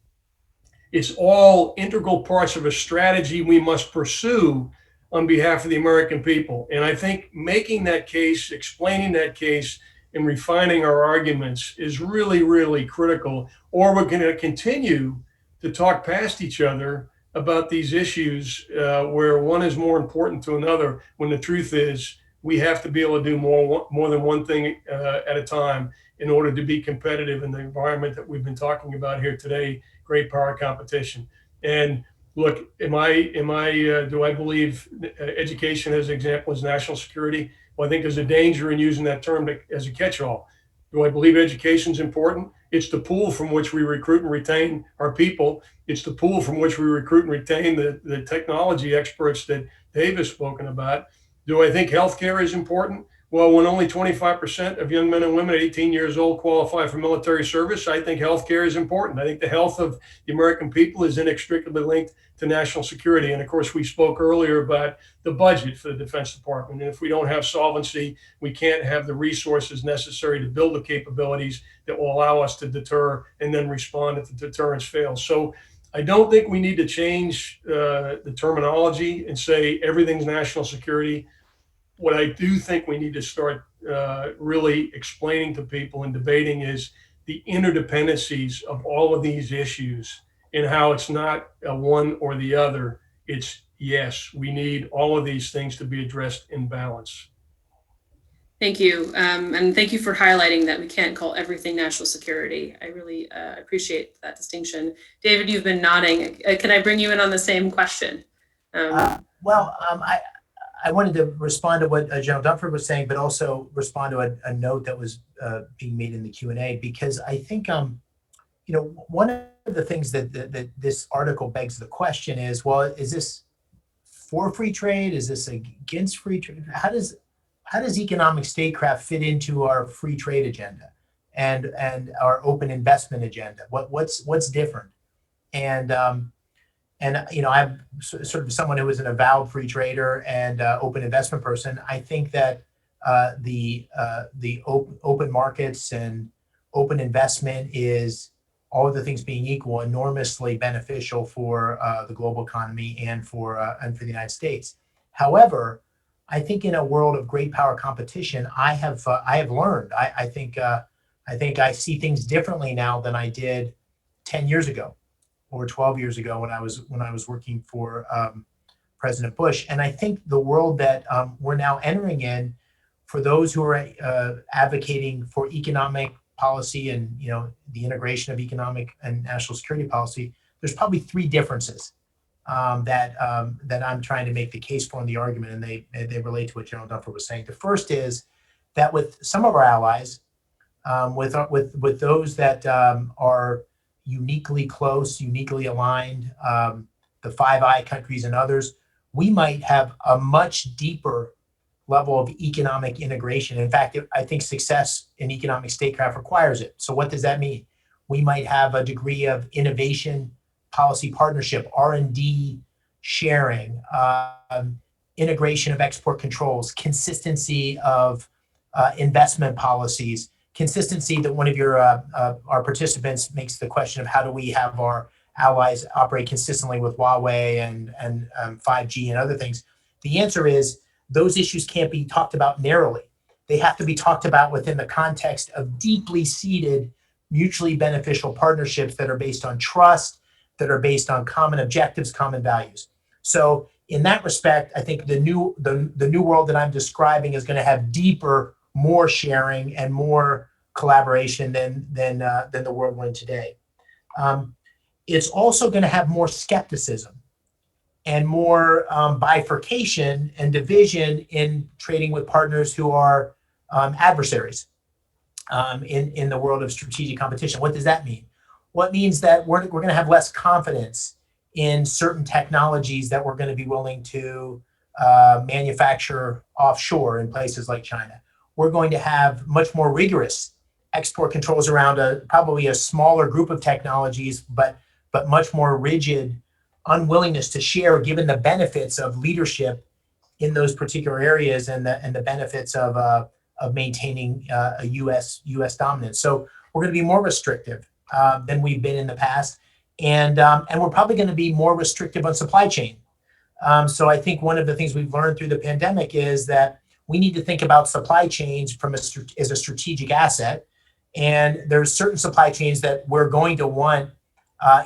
It's all integral parts of a strategy we must pursue on behalf of the American people. And I think making that case, explaining that case, and refining our arguments is really, really critical. Or we're going to continue to talk past each other about these issues where one is more important to another, when the truth is we have to be able to do more than one thing at a time in order to be competitive in the environment that we've been talking about here today, great power competition. And look, do I believe education as an example is national security? Well, I think there's a danger in using that term as a catch-all. Do I believe education is important? It's the pool from which we recruit and retain our people. It's the pool from which we recruit and retain the technology experts that Dave has spoken about. Do I think healthcare is important? Well, when only 25% of young men and women at 18 years old qualify for military service, I think healthcare is important. I think the health of the American people is inextricably linked to national security. And of course, we spoke earlier about the budget for the Defense Department. And if we don't have solvency, we can't have the resources necessary to build the capabilities that will allow us to deter and then respond if the deterrence fails. So I don't think we need to change the terminology and say everything's national security. What I do think we need to start really explaining to people and debating is the interdependencies of all of these issues, and how it's not a one or the other. It's yes, we need all of these things to be addressed in balance. Thank you. And thank you for highlighting that we can't call everything national security. I really appreciate that distinction. David, you've been nodding. Can I bring you in on the same question? I wanted to respond to what General Dunford was saying, but also respond to a note that was being made in the Q&A, because I think, one of the things that this article begs the question is, well, is this for free trade? Is this against free trade? How does economic statecraft fit into our free trade agenda and our open investment agenda? What's different? And I'm sort of someone who is an avowed free trader and open investment person. I think that the open markets and open investment is, all of the things being equal, enormously beneficial for the global economy and for the United States. However, I think in a world of great power competition, I have learned. I think I see things differently now than I did 10 years ago or 12 years ago when I was working for President Bush. And I think the world that we're now entering in, for those who are advocating for economic policy and the integration of economic and national security policy, there's probably 3 differences that I'm trying to make the case for in the argument, and they relate to what General Dunford was saying. The first is that with some of our allies, with those that are uniquely close, uniquely aligned, the Five Eyes countries and others, we might have a much deeper level of economic integration. In fact, I think success in economic statecraft requires it. So what does that mean? We might have a degree of innovation, policy partnership, R&D sharing, integration of export controls, consistency of investment policies, consistency that one of your our participants makes the question of how do we have our allies operate consistently with Huawei and 5G and other things. The answer is those issues can't be talked about narrowly. They have to be talked about within the context of deeply seated, mutually beneficial partnerships that are based on trust, that are based on common objectives, common values. So in that respect, I think the new world that I'm describing is going to have deeper, more sharing and more collaboration than the world we're in today. It's also going to have more skepticism and more bifurcation and division in trading with partners who are adversaries in the world of strategic competition. What does that mean? Well, it means that we're going to have less confidence in certain technologies that we're going to be willing to manufacture offshore in places like China. We're going to have much more rigorous export controls around probably a smaller group of technologies, but much more rigid unwillingness to share given the benefits of leadership in those particular areas and the benefits of maintaining a U.S. dominance. So we're going to be more restrictive than we've been in the past, and we're probably going to be more restrictive on supply chain. So I think one of the things we've learned through the pandemic is that we need to think about supply chains as a strategic asset, and there's certain supply chains that we're going to want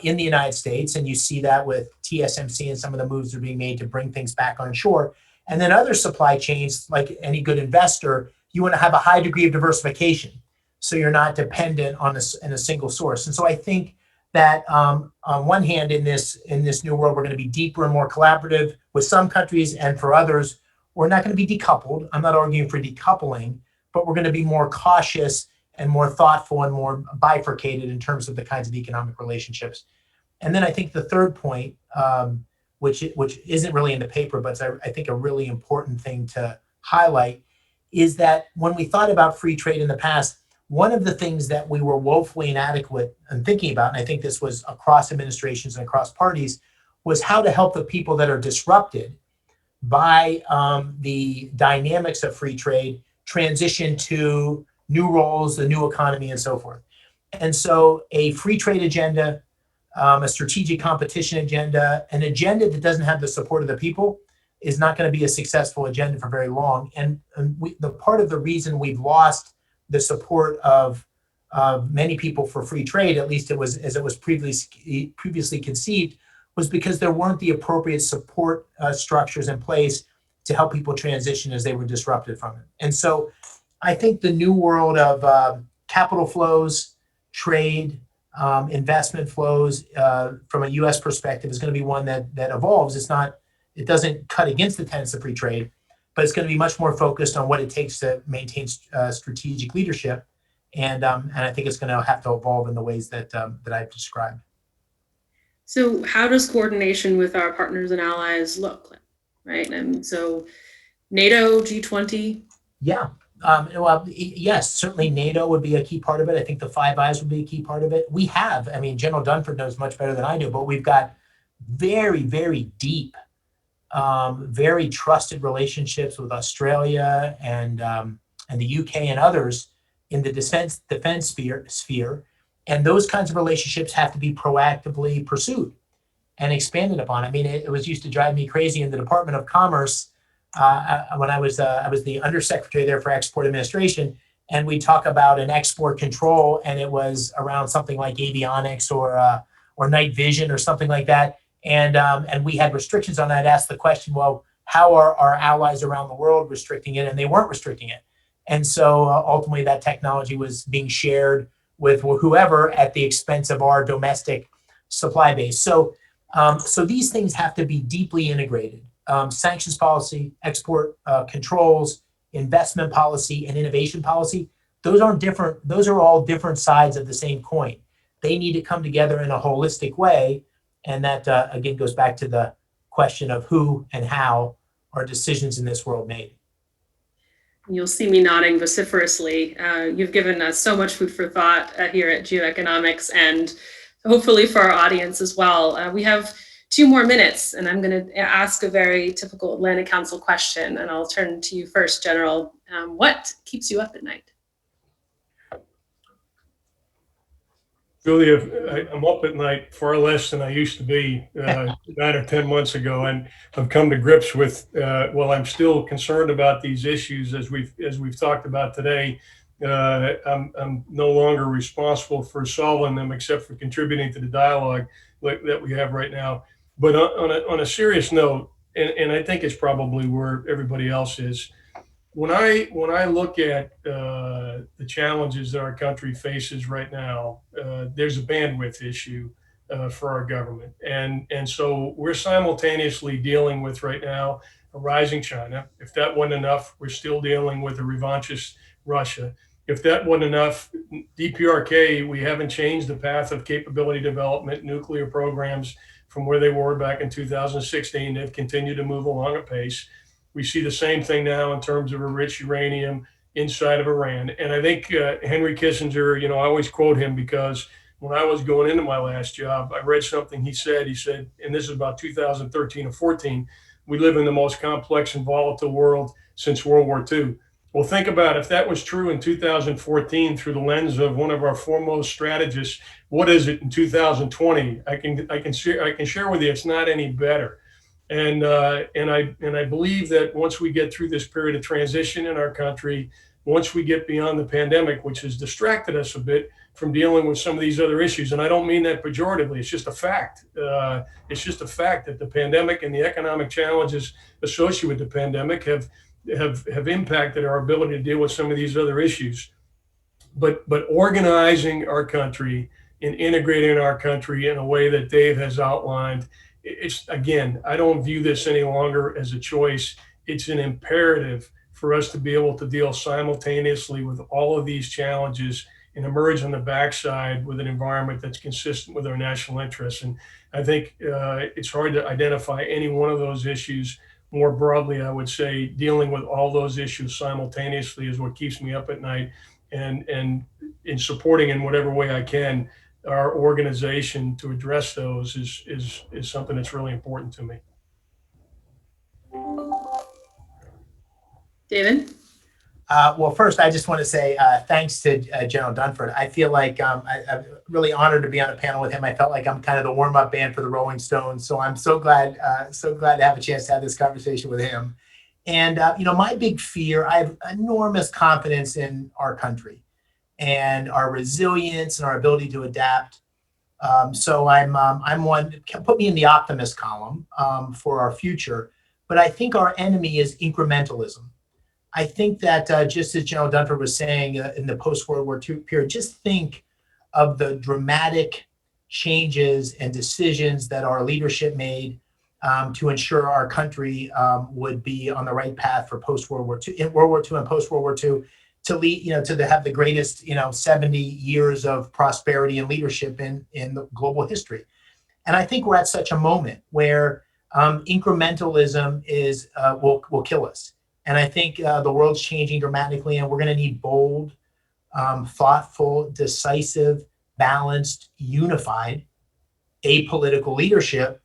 in the United States, and you see that with TSMC and some of the moves that are being made to bring things back on shore. And then other supply chains, like any good investor, you want to have a high degree of diversification, so you're not dependent on a single source. And so I think that on one hand, in this new world, we're going to be deeper and more collaborative with some countries, and for others, we're not going to be decoupled. I'm not arguing for decoupling, but we're going to be more cautious and more thoughtful and more bifurcated in terms of the kinds of economic relationships. And then I think the third point, which isn't really in the paper, but I think a really important thing to highlight, is that when we thought about free trade in the past, one of the things that we were woefully inadequate in thinking about, and I think this was across administrations and across parties, was how to help the people that are disrupted by the dynamics of free trade transition to new roles, the new economy, and so forth. And so a free trade agenda, a strategic competition agenda, an agenda that doesn't have the support of the people is not going to be a successful agenda for very long. And the part of the reason we've lost the support of many people for free trade, at least as it was previously conceived, was because there weren't the appropriate support structures in place to help people transition as they were disrupted from it. And so I think the new world of capital flows, trade, investment flows from a U.S. perspective is going to be one that evolves. It doesn't cut against the tenets of free trade, but it's going to be much more focused on what it takes to maintain strategic leadership, and I think it's going to have to evolve in the ways that I've described. So how does coordination with our partners and allies look, right? And so NATO, G20? Yeah. Well, yes, certainly NATO would be a key part of it. I think the Five Eyes would be a key part of it. We have, General Dunford knows much better than I do, but we've got very, very deep, very trusted relationships with Australia and the UK and others in the defense sphere. And those kinds of relationships have to be proactively pursued and expanded upon. It was used to drive me crazy in the Department of Commerce when I was the undersecretary there for export administration, and we talk about an export control, and it was around something like avionics or night vision or something like that, and we had restrictions on that. I'd ask the question, well, how are our allies around the world restricting it? And they weren't restricting it, and so ultimately that technology was being shared with whoever at the expense of our domestic supply base. So these things have to be deeply integrated. Sanctions policy, export controls, investment policy, and innovation policy, those are all different sides of the same coin. They need to come together in a holistic way. And that, again, goes back to the question of who and how are decisions in this world made. You'll see me nodding vociferously. You've given us so much food for thought here at Geoeconomics, and hopefully for our audience as well. We have 2 more minutes, and I'm going to ask a very typical Atlantic Council question, and I'll turn to you first, General. What keeps you up at night? Julia, I'm up at night far less than I used to be 9 or 10 months ago, and I've come to grips with. While I'm still concerned about these issues, as we've talked about today, I'm no longer responsible for solving them, except for contributing to the dialogue that we have right now. But on a serious note, and I think it's probably where everybody else is. When I look at the challenges that our country faces right now, there's a bandwidth issue for our government, and so we're simultaneously dealing with right now a rising China. If that wasn't enough, we're still dealing with a revanchist Russia. If that wasn't enough, DPRK, we haven't changed the path of capability development, nuclear programs from where they were back in 2016. They've continued to move along a pace. We see the same thing now in terms of enriched uranium inside of Iran. And I think Henry Kissinger, I always quote him because when I was going into my last job, I read something he said, and this is about 2013 or 14, we live in the most complex and volatile world since World War II. Well, think about if that was true in 2014 through the lens of one of our foremost strategists, what is it in 2020? I can share with you, it's not any better. And I believe that once we get through this period of transition in our country, once we get beyond the pandemic, which has distracted us a bit from dealing with some of these other issues, and I don't mean that pejoratively, it's just a fact. It's just a fact that the pandemic and the economic challenges associated with the pandemic have impacted our ability to deal with some of these other issues. But organizing our country and integrating our country in a way that Dave has outlined, it's, again, I don't view this any longer as a choice. It's an imperative for us to be able to deal simultaneously with all of these challenges and emerge on the backside with an environment that's consistent with our national interests. And I think it's hard to identify any one of those issues. More broadly, I would say dealing with all those issues simultaneously is what keeps me up at night, and in supporting in whatever way I can our organization to address those is something that's really important to me. David? Well, first, I just want to say thanks to General Dunford. I feel like I'm really honored to be on a panel with him. I felt like I'm kind of the warm-up band for the Rolling Stones, so I'm so glad to have a chance to have this conversation with him. And my big fear, I have enormous confidence in our country and our resilience and our ability to adapt. So I'm one, put me in the optimist column for our future. But I think our enemy is incrementalism. I think that just as General Dunford was saying in the post-World War II period, just think of the dramatic changes and decisions that our leadership made to ensure our country would be on the right path for post-World War II, in World War II and post-World War II, to lead, to have the greatest, 70 years of prosperity and leadership in the global history. And I think we're at such a moment where incrementalism will kill us. And I think the world's changing dramatically, and we're going to need bold, thoughtful, decisive, balanced, unified, apolitical leadership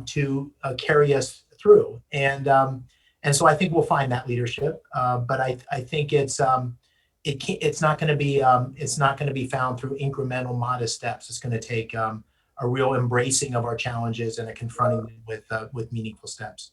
to carry us through. And so I think we'll find that leadership, but I think it's not going to be found through incremental, modest steps. It's going to take a real embracing of our challenges and a confronting them with meaningful steps.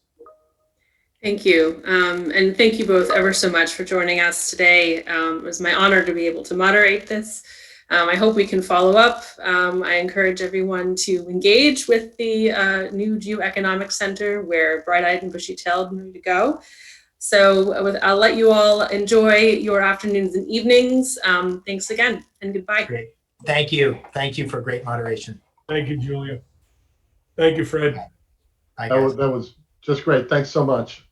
Thank you. And thank you both ever so much for joining us today. It was my honor to be able to moderate this. I hope we can follow up. I encourage everyone to engage with the new Geoeconomics Center, where bright-eyed and bushy-tailed and ready to go. So I'll let you all enjoy your afternoons and evenings. Thanks again, and goodbye. Great. Thank you. Thank you for great moderation. Thank you, Julia. Thank you, Fred. Bye, That was just great. Thanks so much.